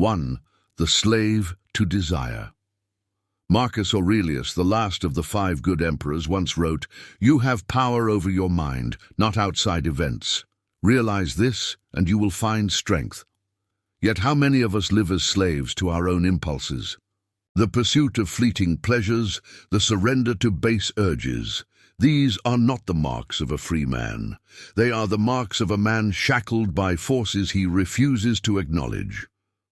1. The slave to desire. Marcus Aurelius, the last of the 5 good emperors, once wrote, "You have power over your mind, not outside events. Realize this, and you will find strength." Yet how many of us live as slaves to our own impulses? The pursuit of fleeting pleasures, the surrender to base urges, these are not the marks of a free man. They are the marks of a man shackled by forces he refuses to acknowledge.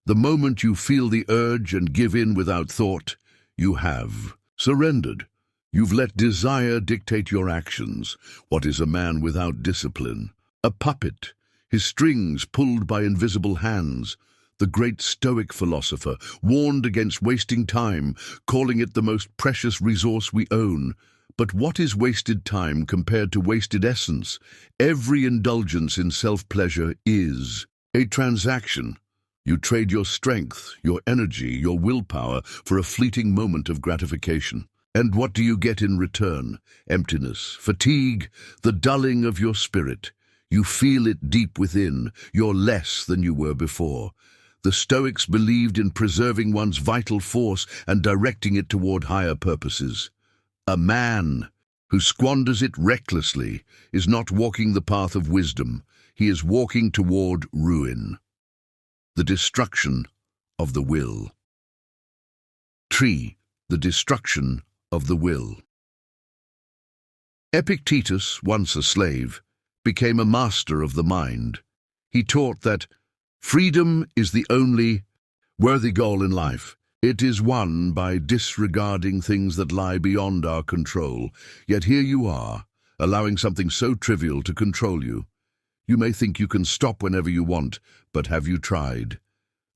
The moment you feel the urge and give in without thought, you have surrendered. You've let desire dictate your actions. What is a man without discipline? A puppet, his strings pulled by invisible hands. The great Stoic philosopher warned against wasting time, calling it the most precious resource we own. But what is wasted time compared to wasted essence? Every indulgence in self-pleasure is a transaction. You trade your strength, your energy, your willpower for a fleeting moment of gratification. And what do you get in return? Emptiness, fatigue, the dulling of your spirit. You feel it deep within. You're less than you were before. The Stoics believed in preserving one's vital force and directing it toward higher purposes. A man who squanders it recklessly is not walking the path of wisdom. He is walking toward ruin. The destruction of the will. 3. The destruction of the will. Epictetus, once a slave, became a master of the mind. He taught that freedom is the only worthy goal in life. It is won by disregarding things that lie beyond our control. Yet here you are, allowing something so trivial to control you. You may think you can stop whenever you want, but have you tried?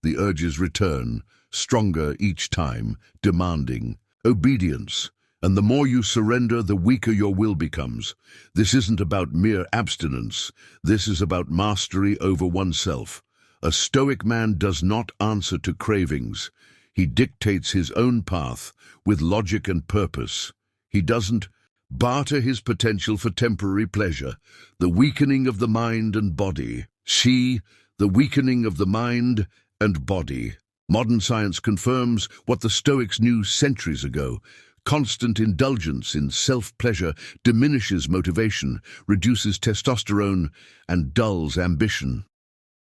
The urges return, stronger each time, demanding obedience. And the more you surrender, the weaker your will becomes. This isn't about mere abstinence. This is about mastery over oneself. A Stoic man does not answer to cravings. He dictates his own path with logic and purpose. He doesn't barter his potential for temporary pleasure. The weakening of the mind and body. See, the weakening of the mind and body. Modern science confirms what the Stoics knew centuries ago. Constant indulgence in self-pleasure diminishes motivation, reduces testosterone, and dulls ambition.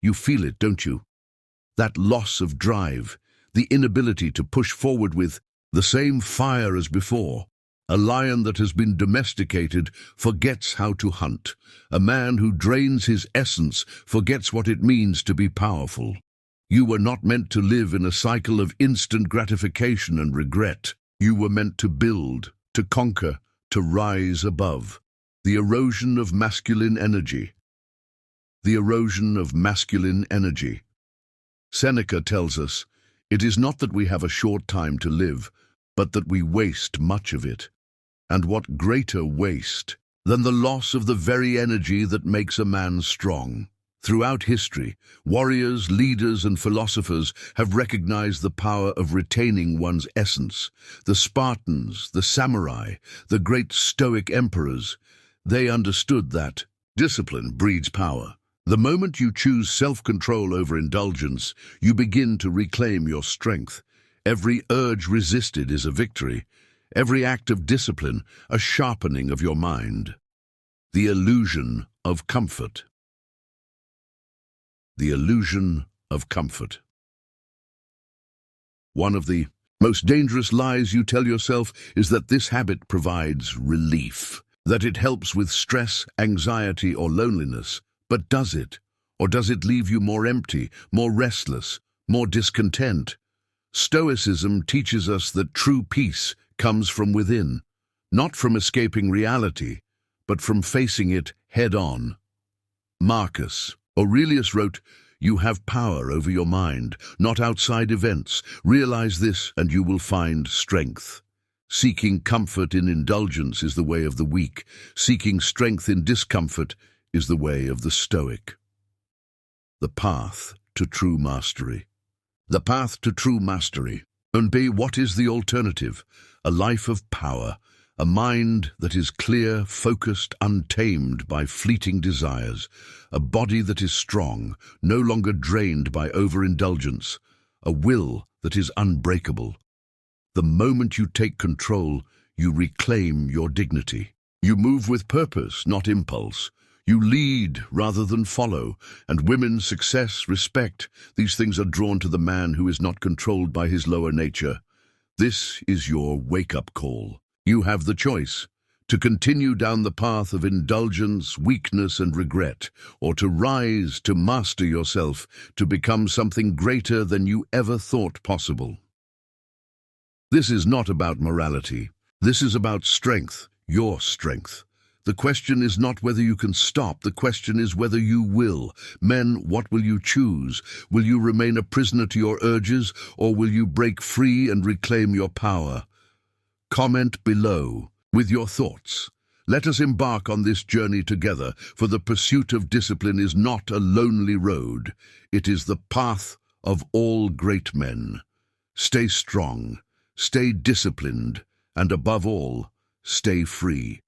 You feel it, don't you? That loss of drive, the inability to push forward with the same fire as before. A lion that has been domesticated forgets how to hunt. A man who drains his essence forgets what it means to be powerful. You were not meant to live in a cycle of instant gratification and regret. You were meant to build, to conquer, to rise above. The erosion of masculine energy. The erosion of masculine energy. Seneca tells us, it is not that we have a short time to live, but that we waste much of it. And what greater waste than the loss of the very energy that makes a man strong? Throughout history, warriors, leaders, and philosophers have recognized the power of retaining one's essence. The Spartans, the samurai, the great Stoic emperors, they understood that discipline breeds power. The moment you choose self-control over indulgence, you begin to reclaim your strength. Every urge resisted is a victory. Every act of discipline, a sharpening of your mind. The illusion of comfort. The illusion of comfort. One of the most dangerous lies you tell yourself is that this habit provides relief, that it helps with stress, anxiety, or loneliness. But does it? Or does it leave you more empty, more restless, more discontent? Stoicism teaches us that true peace comes from within, not from escaping reality, but from facing it head-on. Marcus Aurelius wrote, "You have power over your mind, not outside events. Realize this and you will find strength." Seeking comfort in indulgence is the way of the weak. Seeking strength in discomfort is the way of the Stoic. The path to true mastery. The path to true mastery. And B, what is the alternative? A life of power, a mind that is clear, focused, untamed by fleeting desires, a body that is strong, no longer drained by overindulgence, a will that is unbreakable. The moment you take control, you reclaim your dignity. You move with purpose, not impulse. You lead rather than follow, and women, success, respect, these things are drawn to the man who is not controlled by his lower nature. This is your wake-up call. You have the choice to continue down the path of indulgence, weakness, and regret, or to rise, to master yourself, to become something greater than you ever thought possible. This is not about morality. This is about strength, your strength. The question is not whether you can stop, the question is whether you will. Men, what will you choose? Will you remain a prisoner to your urges, or will you break free and reclaim your power? Comment below with your thoughts. Let us embark on this journey together, for the pursuit of discipline is not a lonely road. It is the path of all great men. Stay strong, stay disciplined, and above all, stay free.